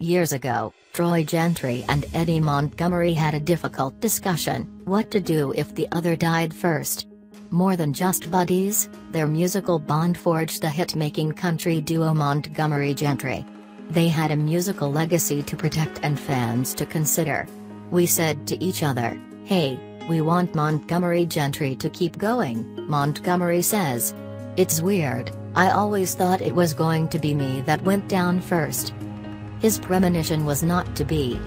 Years ago, Troy Gentry and Eddie Montgomery had a difficult discussion: what to do if the other died first. More than just buddies, their musical bond forged the hit-making country duo Montgomery Gentry. They had a musical legacy to protect and fans to consider. "We said to each other, hey, we want Montgomery Gentry to keep going," Montgomery says. "It's weird, I always thought it was going to be me that went down first." His premonition was not to be.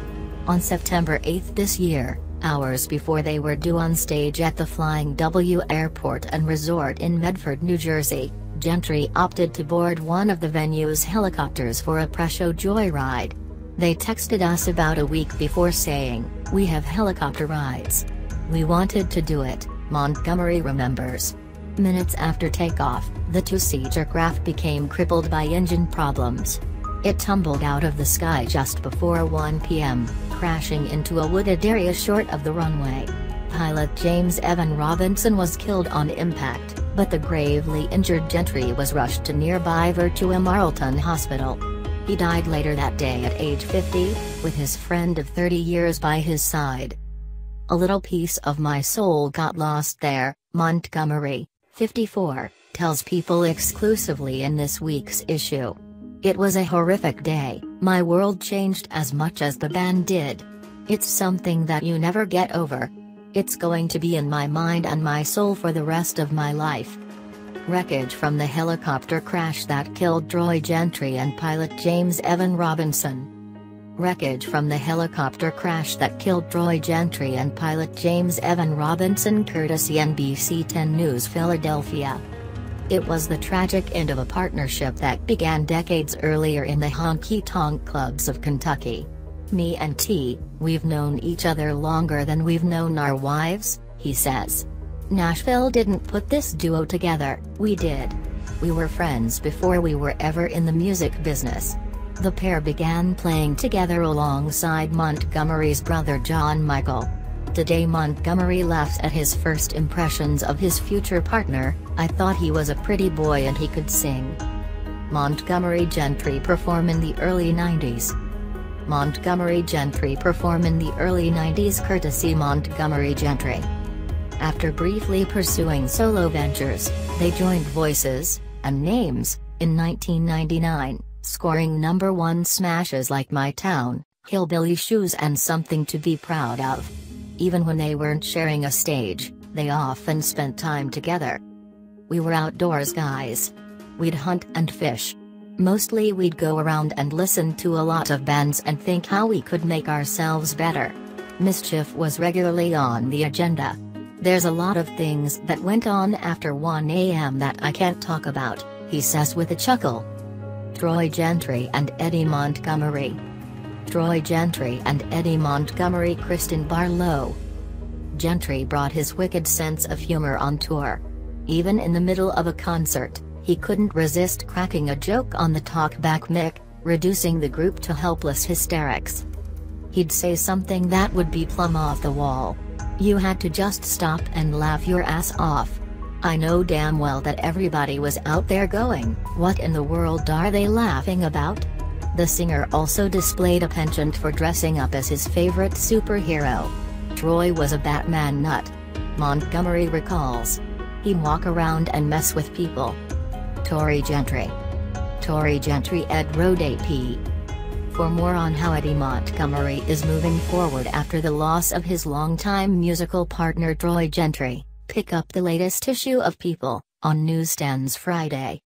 On September 8 this year, hours before they were due on stage at the Flying W Airport and Resort in Medford, New Jersey, Gentry opted to board one of the venue's helicopters for a pre-show joyride. "They texted us about a week before saying, 'We have helicopter rides.' We wanted to do it," Montgomery remembers. Minutes after takeoff, the two-seater craft became crippled by engine problems. It tumbled out of the sky just before 1 p.m., crashing into a wooded area short of the runway. Pilot James Evan Robinson was killed on impact, but the gravely injured Gentry was rushed to nearby Virtua Marlton Hospital. He died later that day at age 50, with his friend of 30 years by his side. "A little piece of my soul got lost there," Montgomery, 54, tells People exclusively in this week's issue. "It was a horrific day, my world changed as much as the band did. It's something that you never get over. It's going to be in my mind and my soul for the rest of my life." Wreckage from the helicopter crash that killed Troy Gentry and pilot James Evan Robinson. Wreckage from the helicopter crash that killed Troy Gentry and pilot James Evan Robinson, courtesy NBC 10 News Philadelphia. It was the tragic end of a partnership that began decades earlier in the honky-tonk clubs of Kentucky. "Me and T, we've known each other longer than we've known our wives," he says. "Nashville didn't put this duo together, we did. We were friends before we were ever in the music business." The pair began playing together alongside Montgomery's brother John Michael. Today Montgomery laughs at his first impressions of his future partner: "I thought he was a pretty boy and he could sing." Montgomery Gentry perform in the early 90s. Montgomery Gentry perform in the early 90s courtesy Montgomery Gentry. After briefly pursuing solo ventures, they joined Voices and Names in 1999, scoring #1 smashes like My Town, Hillbilly Shoes and Something to Be Proud Of. Even when they weren't sharing a stage, they often spent time together. "We were outdoors guys. We'd hunt and fish. Mostly we'd go around and listen to a lot of bands and think how we could make ourselves better. Mischief was regularly on the agenda. There's a lot of things that went on after 1 a.m. that I can't talk about," he says with a chuckle. Troy Gentry and Eddie Montgomery. Troy Gentry and Eddie Montgomery. Kristen Barlow. Gentry brought his wicked sense of humor on tour. Even in the middle of a concert, he couldn't resist cracking a joke on the talkback mic, reducing the group to helpless hysterics. He'd say something that would be plumb off the wall. You had to just stop and laugh your ass off. I know damn well that everybody was out there going, "What in the world are they laughing about?" The singer also displayed a penchant for dressing up as his favorite superhero. Troy was a Batman nut. Montgomery recalls. He'd walk around and mess with people. Troy Gentry. Troy Gentry Ed Road AP. For more on how Eddie Montgomery is moving forward after the loss of his longtime musical partner Troy Gentry, pick up the latest issue of People, on newsstands Friday.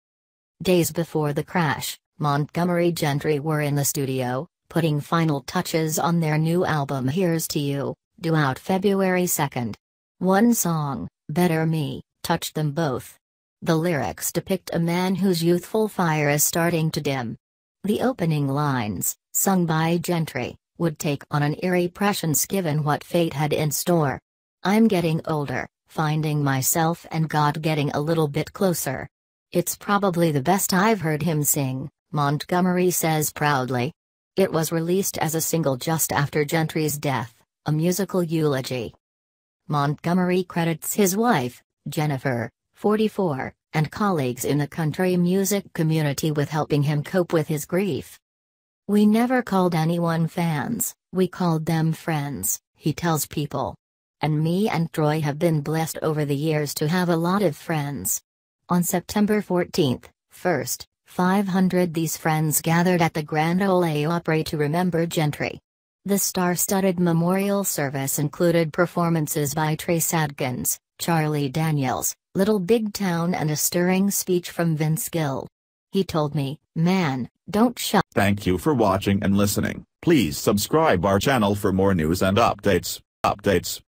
Days before the crash, Montgomery Gentry were in the studio, putting final touches on their new album Here's to You, due out February 2nd. One song, Better Me, touched them both. The lyrics depict a man whose youthful fire is starting to dim. The opening lines, sung by Gentry, would take on an eerie prescience given what fate had in store. "I'm getting older, finding myself and God getting a little bit closer." It's probably the best I've heard him sing, Montgomery says proudly. It was released as a single just after Gentry's death, a musical eulogy. Montgomery credits his wife, Jennifer, 44, and colleagues in the country music community with helping him cope with his grief. "We never called anyone fans, we called them friends," he tells People. "And me and Troy have been blessed over the years to have a lot of friends." On September 14th, 500 these friends gathered at the Grand Ole Opry to remember Gentry. The star-studded memorial service included performances by Trace Adkins, Charlie Daniels, Little Big Town, and a stirring speech from Vince Gill. He told me, "Man, don't shut." Thank you for watching and listening. Please subscribe our channel for more news and updates.